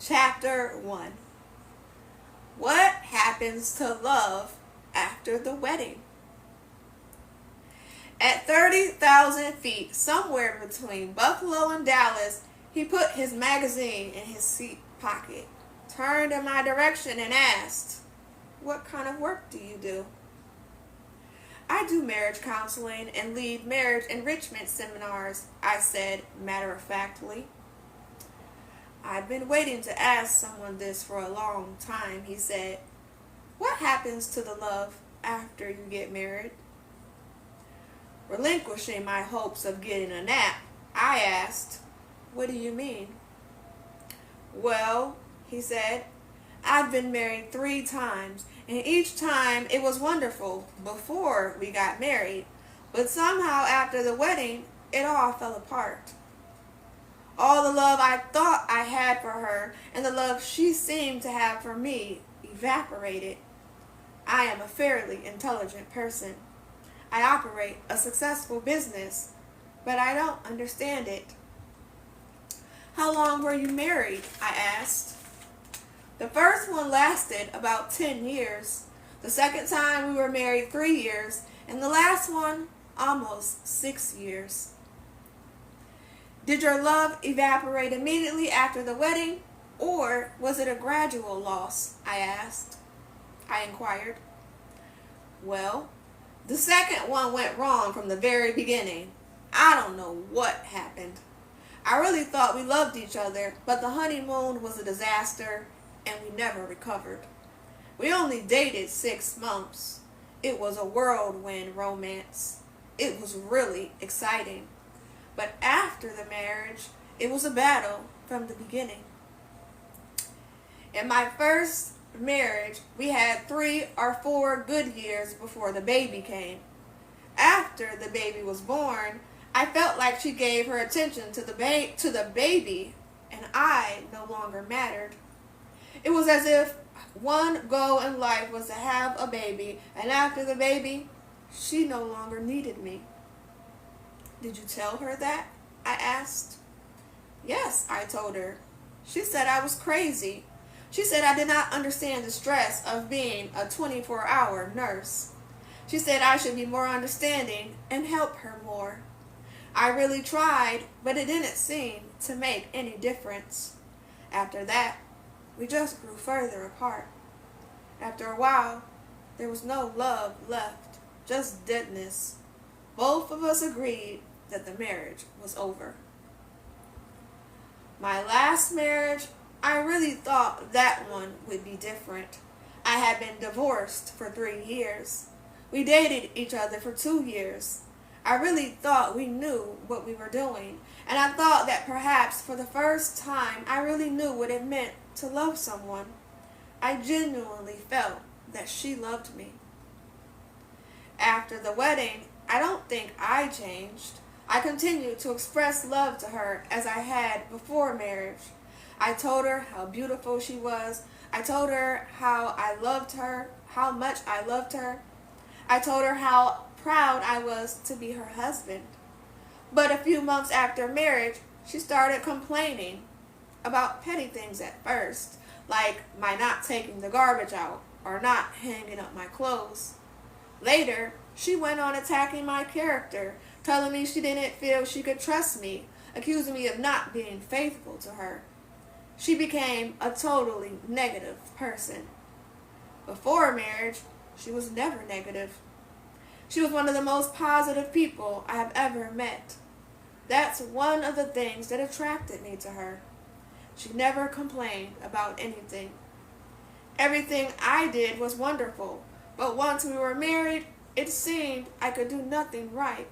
Chapter 1. What happens to love after the wedding? At 30,000 feet, somewhere between Buffalo and Dallas, he put his magazine in his seat pocket, turned in my direction, and asked, "What kind of work do you do?" "I do marriage counseling and lead marriage enrichment seminars," I said matter-of-factly. "I've been waiting to ask someone this for a long time," he said. "What happens to the love after you get married?" Relinquishing my hopes of getting a nap, I asked, "What do you mean?" "Well," he said, "I've been married 3 times, and each time it was wonderful before we got married, but somehow after the wedding, it all fell apart. All the love I thought I had for her and the love she seemed to have for me evaporated. I am a fairly intelligent person. I operate a successful business, but I don't understand it." "How long were you married?" I asked. "The first one lasted about 10 years. The second time we were married 3 years, and the last one almost 6 years." "Did your love evaporate immediately after the wedding, or was it a gradual loss?" I inquired. "Well, the second one went wrong from the very beginning. I don't know what happened. I really thought we loved each other, but the honeymoon was a disaster, and we never recovered. We only dated 6 months. It was a whirlwind romance. It was really exciting. But after the marriage, it was a battle from the beginning. In my first marriage, we had 3 or 4 good years before the baby came. After the baby was born, I felt like she gave her attention to the baby, and I no longer mattered. It was as if one goal in life was to have a baby, and after the baby, she no longer needed me." "Did you tell her that?" I asked. "Yes," I told her. She said I was crazy. She said I did not understand the stress of being a 24-hour nurse. She said I should be more understanding and help her more. I really tried, but it didn't seem to make any difference. After that, we just grew further apart. After a while, there was no love left, just deadness. Both of us agreed that the marriage was over. My last marriage, I really thought that one would be different. I had been divorced for 3 years. We dated each other for 2 years. I really thought we knew what we were doing, and I thought that perhaps for the first time I really knew what it meant to love someone. I genuinely felt that she loved me. After the wedding, I don't think I changed. I continued to express love to her as I had before marriage. I told her how beautiful she was. I told her how I loved her, how much I loved her. I told her how proud I was to be her husband. But a few months after marriage, she started complaining about petty things at first, like my not taking the garbage out or not hanging up my clothes. Later, she went on attacking my character, telling me she didn't feel she could trust me, accusing me of not being faithful to her. She became a totally negative person. Before marriage, she was never negative. She was one of the most positive people I have ever met. That's one of the things that attracted me to her. She never complained about anything. Everything I did was wonderful, but once we were married, it seemed I could do nothing right.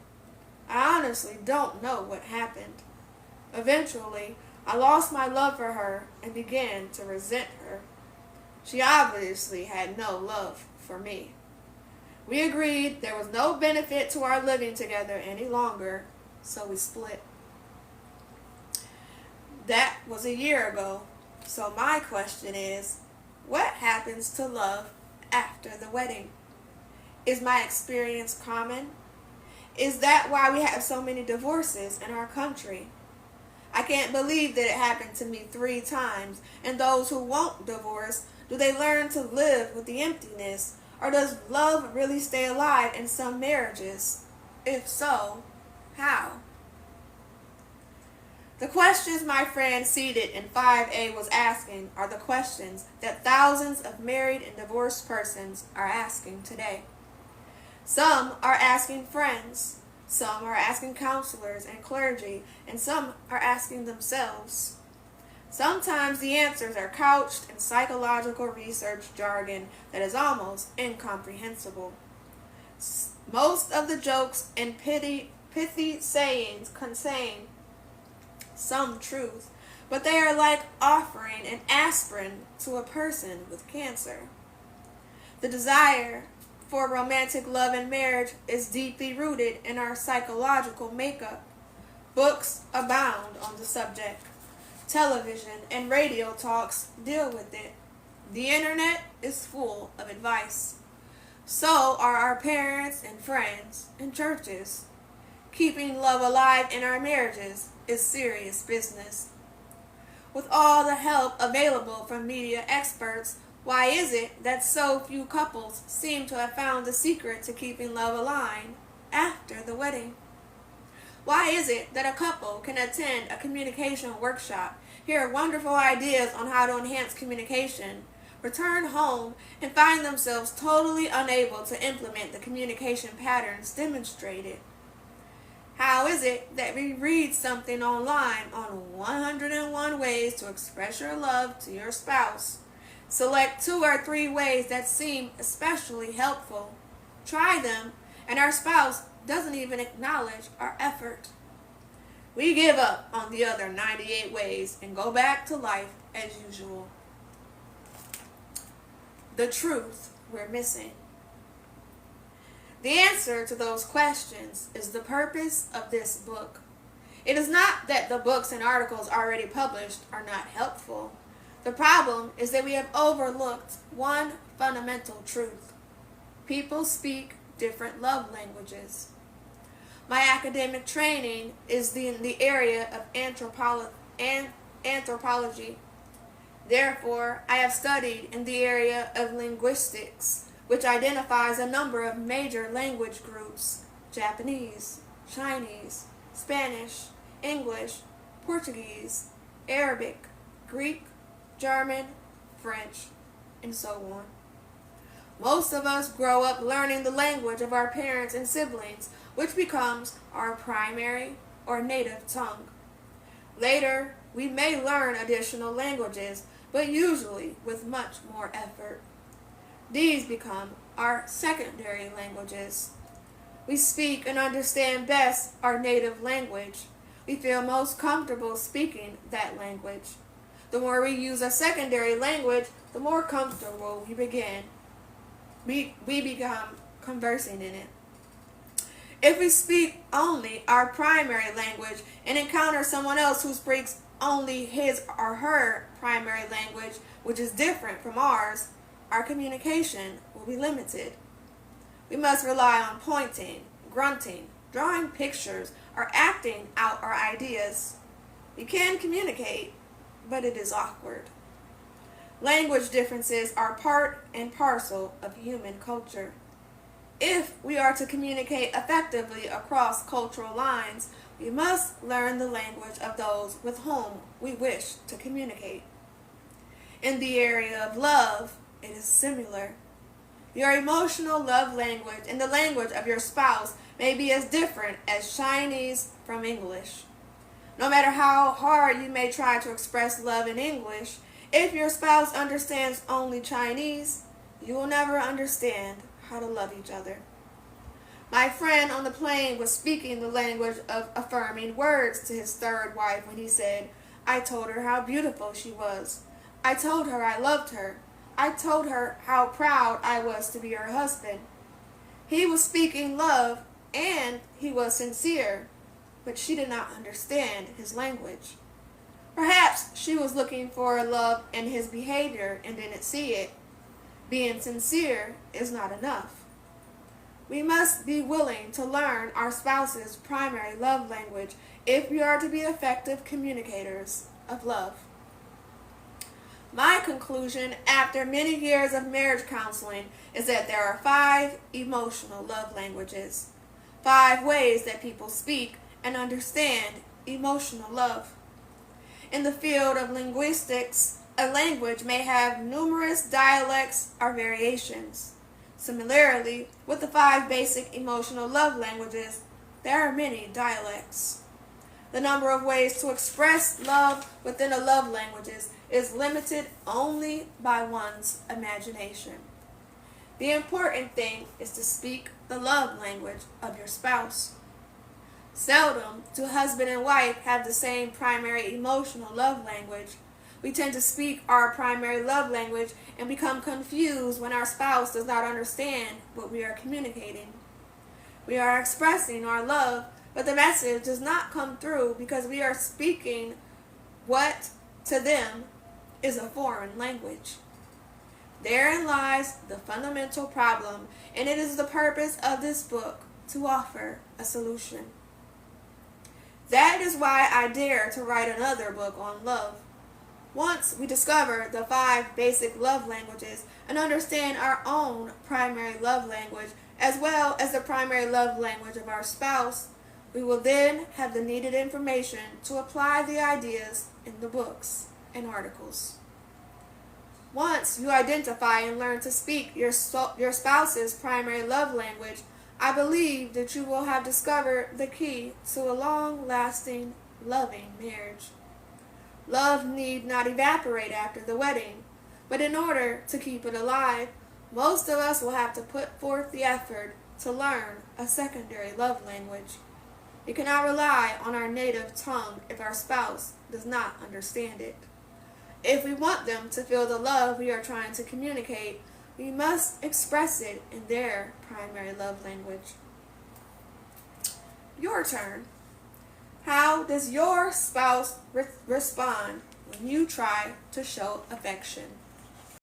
I honestly don't know what happened. Eventually, I lost my love for her and began to resent her. She obviously had no love for me. We agreed there was no benefit to our living together any longer, so we split. That was a year ago, so my question is, what happens to love after the wedding? Is my experience common? Is that why we have so many divorces in our country? I can't believe that it happened to me 3 times. And those who won't divorce, do they learn to live with the emptiness? Or does love really stay alive in some marriages? If so, how? The questions my friend seated in 5A was asking are the questions that thousands of married and divorced persons are asking today. Some are asking friends, some are asking counselors and clergy, and some are asking themselves. Sometimes the answers are couched in psychological research jargon that is almost incomprehensible. Most of the jokes and pithy sayings contain some truth, but they are like offering an aspirin to a person with cancer. The desire for romantic love and marriage is deeply rooted in our psychological makeup. Books abound on the subject. Television and radio talks deal with it. The internet is full of advice. So are our parents and friends and churches. Keeping love alive in our marriages is serious business. With all the help available from media experts, why is it that so few couples seem to have found the secret to keeping love alive after the wedding? Why is it that a couple can attend a communication workshop, hear wonderful ideas on how to enhance communication, return home, and find themselves totally unable to implement the communication patterns demonstrated? How is it that we read something online on 101 ways to express your love to your spouse, select 2 or 3 ways that seem especially helpful, try them, and our spouse doesn't even acknowledge our effort? We give up on the other 98 ways and go back to life as usual. The truth we're missing. The answer to those questions is the purpose of this book. It is not that the books and articles already published are not helpful. The problem is that we have overlooked one fundamental truth. People speak different love languages. My academic training is in the area of anthropology. Therefore, I have studied in the area of linguistics, which identifies a number of major language groups: Japanese, Chinese, Spanish, English, Portuguese, Arabic, Greek, German, French, and so on. Most of us grow up learning the language of our parents and siblings, which becomes our primary or native tongue. Later, we may learn additional languages, but usually with much more effort. These become our secondary languages. We speak and understand best our native language. We feel most comfortable speaking that language. The more we use a secondary language, the more comfortable we begin. We become conversing in it. If we speak only our primary language and encounter someone else who speaks only his or her primary language, which is different from ours, our communication will be limited. We must rely on pointing, grunting, drawing pictures, or acting out our ideas. We can communicate, but it is awkward. Language differences are part and parcel of human culture. If we are to communicate effectively across cultural lines, we must learn the language of those with whom we wish to communicate. In the area of love, it is similar. Your emotional love language and the language of your spouse may be as different as Chinese from English. No matter how hard you may try to express love in English, if your spouse understands only Chinese, you will never understand how to love each other. My friend on the plane was speaking the language of affirming words to his third wife when he said, "I told her how beautiful she was. I told her I loved her. I told her how proud I was to be her husband." He was speaking love and he was sincere, but she did not understand his language. Perhaps she was looking for love in his behavior and didn't see it. Being sincere is not enough. We must be willing to learn our spouse's primary love language if we are to be effective communicators of love. My conclusion after many years of marriage counseling is that there are 5 emotional love languages, 5 ways that people speak and understand emotional love. In the field of linguistics, a language may have numerous dialects or variations. Similarly, with the 5 basic emotional love languages, there are many dialects. The number of ways to express love within the love languages is limited only by one's imagination. The important thing is to speak the love language of your spouse. Seldom do husband and wife have the same primary emotional love language. We tend to speak our primary love language and become confused when our spouse does not understand what we are communicating. We are expressing our love, but the message does not come through because we are speaking what to them is a foreign language. Therein lies the fundamental problem, and it is the purpose of this book to offer a solution. That is why I dare to write another book on love. Once we discover the 5 basic love languages and understand our own primary love language as well as the primary love language of our spouse, we will then have the needed information to apply the ideas in the books and articles. Once you identify and learn to speak your spouse's primary love language, I believe that you will have discovered the key to a long-lasting, loving marriage. Love need not evaporate after the wedding, but in order to keep it alive, most of us will have to put forth the effort to learn a secondary love language. We cannot rely on our native tongue if our spouse does not understand it. If we want them to feel the love we are trying to communicate, we must express it in their primary love language. Your turn. How does your spouse respond when you try to show affection?